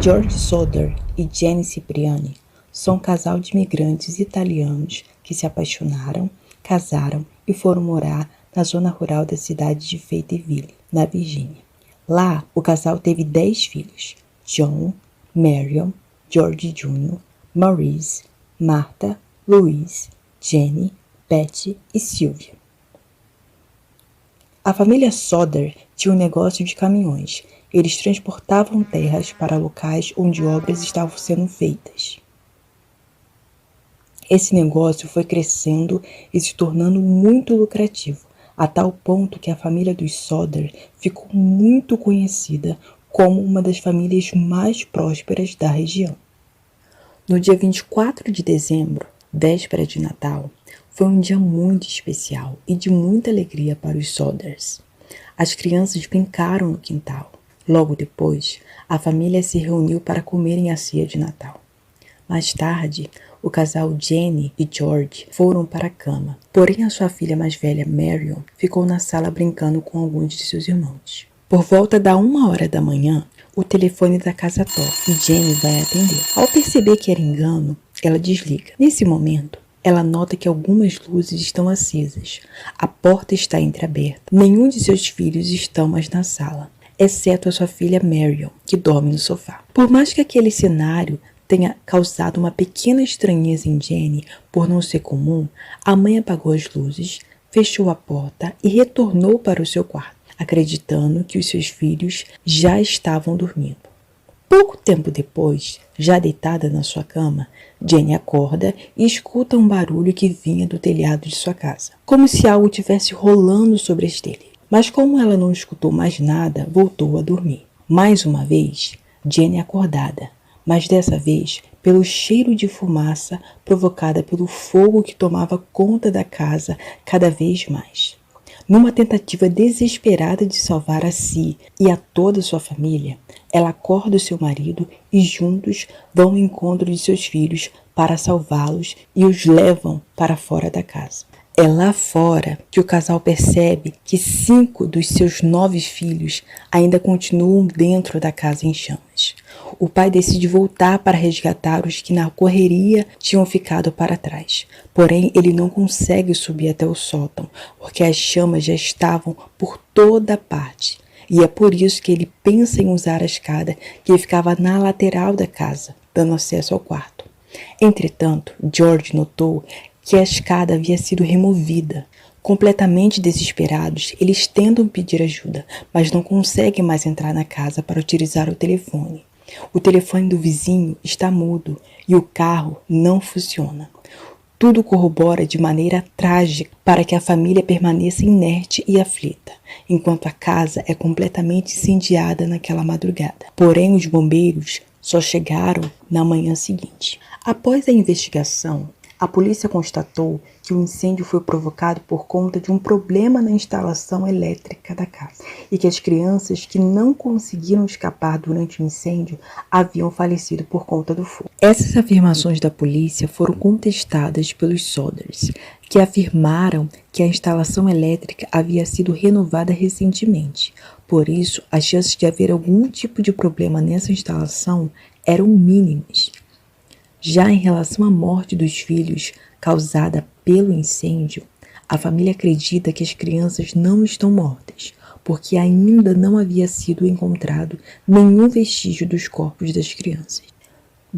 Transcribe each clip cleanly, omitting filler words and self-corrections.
George Soder e Jenny Cipriani são um casal de imigrantes italianos que se apaixonaram, casaram e foram morar na zona rural da cidade de Fayetteville, na Virgínia. Lá, o casal teve 10 filhos: John, Marion, George Jr., Maurice, Martha, Louise, Jenny, Betty e Sylvia. A família Soder tinha um negócio de caminhões. Eles transportavam terras para locais onde obras estavam sendo feitas. Esse negócio foi crescendo e se tornando muito lucrativo, a tal ponto que a família dos Soder ficou muito conhecida como uma das famílias mais prósperas da região. No dia 24 de dezembro, véspera de Natal, foi um dia muito especial e de muita alegria para os Soders. As crianças brincaram no quintal. Logo depois, a família se reuniu para comerem a ceia de Natal. Mais tarde, o casal Jenny e George foram para a cama, porém a sua filha mais velha, Marion, ficou na sala brincando com alguns de seus irmãos. Por volta da 1h da manhã, o telefone da casa toca e Jenny vai atender. Ao perceber que era engano, ela desliga. Nesse momento, ela nota que algumas luzes estão acesas. A porta está entreaberta. Nenhum de seus filhos estão mais na sala, exceto a sua filha Marion, que dorme no sofá. Por mais que aquele cenário tenha causado uma pequena estranheza em Jenny por não ser comum, a mãe apagou as luzes, fechou a porta e retornou para o seu quarto, acreditando que os seus filhos já estavam dormindo. Pouco tempo depois, já deitada na sua cama, Jenny acorda e escuta um barulho que vinha do telhado de sua casa, como se algo estivesse rolando sobre as telhas. Mas como ela não escutou mais nada, voltou a dormir. Mais uma vez, Jenny é acordada, mas dessa vez pelo cheiro de fumaça provocada pelo fogo que tomava conta da casa cada vez mais. Numa tentativa desesperada de salvar a si e a toda sua família, ela acorda o seu marido e juntos vão ao encontro de seus filhos para salvá-los e os levam para fora da casa. É lá fora que o casal percebe que 5 dos seus 9 filhos ainda continuam dentro da casa em chamas. O pai decide voltar para resgatar os que na correria tinham ficado para trás. Porém, ele não consegue subir até o sótão, porque as chamas já estavam por toda parte. E é por isso que ele pensa em usar a escada que ficava na lateral da casa, dando acesso ao quarto. Entretanto, George notou que a escada havia sido removida. Completamente desesperados, eles tentam pedir ajuda, mas não conseguem mais entrar na casa para utilizar o telefone. O telefone do vizinho está mudo e o carro não funciona. Tudo corrobora de maneira trágica para que a família permaneça inerte e aflita, enquanto a casa é completamente incendiada naquela madrugada. Porém, os bombeiros só chegaram na manhã seguinte. Após a investigação, a polícia constatou que o incêndio foi provocado por conta de um problema na instalação elétrica da casa e que as crianças que não conseguiram escapar durante o incêndio haviam falecido por conta do fogo. Essas afirmações da polícia foram contestadas pelos Soders, que afirmaram que a instalação elétrica havia sido renovada recentemente. Por isso, as chances de haver algum tipo de problema nessa instalação eram mínimas. Já em relação à morte dos filhos causada pelo incêndio, a família acredita que as crianças não estão mortas, porque ainda não havia sido encontrado nenhum vestígio dos corpos das crianças.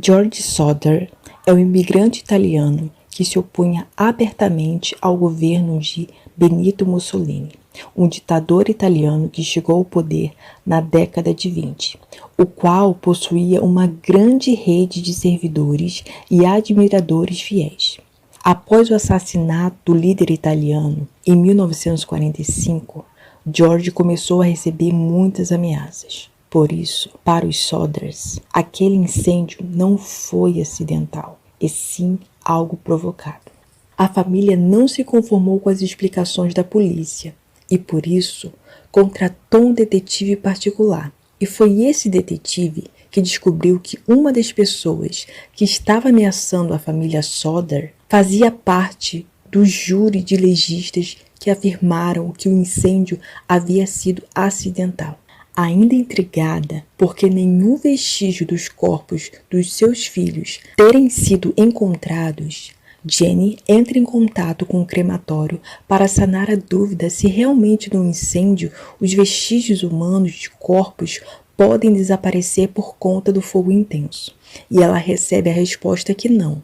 George Soder é um imigrante italiano que se opunha abertamente ao governo de Benito Mussolini, um ditador italiano que chegou ao poder na década de 20, o qual possuía uma grande rede de servidores e admiradores fiéis. Após o assassinato do líder italiano, em 1945, George começou a receber muitas ameaças. Por isso, para os Soders, aquele incêndio não foi acidental, e sim algo provocado. A família não se conformou com as explicações da polícia e, por isso, contratou um detetive particular. E foi esse detetive que descobriu que uma das pessoas que estava ameaçando a família Soder fazia parte do júri de legistas que afirmaram que o incêndio havia sido acidental. Ainda intrigada porque nenhum vestígio dos corpos dos seus filhos terem sido encontrados, Jenny entra em contato com o crematório para sanar a dúvida se realmente no incêndio os vestígios humanos de corpos podem desaparecer por conta do fogo intenso. E ela recebe a resposta que não.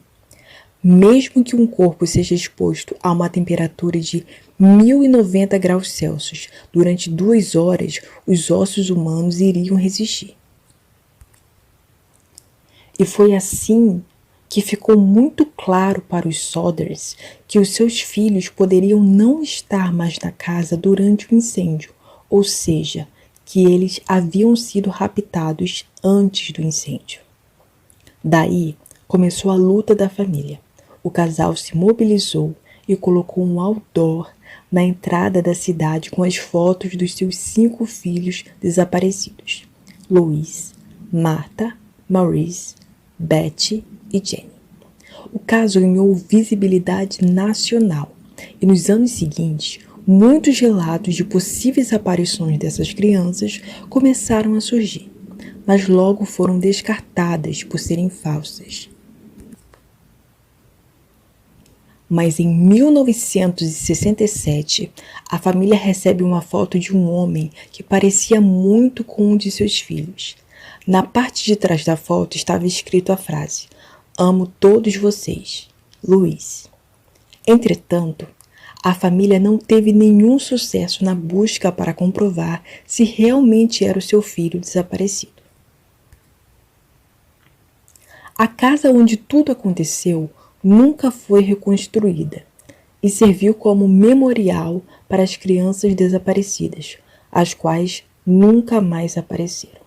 Mesmo que um corpo seja exposto a uma temperatura de 1090 graus Celsius durante 2 horas, os ossos humanos iriam resistir. E foi assim que ficou muito claro para os Sodders que os seus filhos poderiam não estar mais na casa durante o incêndio, ou seja, que eles haviam sido raptados antes do incêndio. Daí começou a luta da família. O casal se mobilizou e colocou um outdoor na entrada da cidade com as fotos dos seus 5 filhos desaparecidos: Louise, Martha, Maurice, Betty e Jenny. O caso ganhou visibilidade nacional e nos anos seguintes, muitos relatos de possíveis aparições dessas crianças começaram a surgir, mas logo foram descartadas por serem falsas. Mas em 1967, a família recebe uma foto de um homem que parecia muito com um de seus filhos. Na parte de trás da foto estava escrito a frase: "Amo todos vocês, Luiz". Entretanto, a família não teve nenhum sucesso na busca para comprovar se realmente era o seu filho desaparecido. A casa onde tudo aconteceu nunca foi reconstruída e serviu como memorial para as crianças desaparecidas, as quais nunca mais apareceram.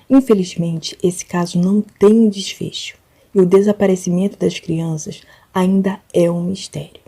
Infelizmente, esse caso não tem um desfecho e o desaparecimento das crianças ainda é um mistério.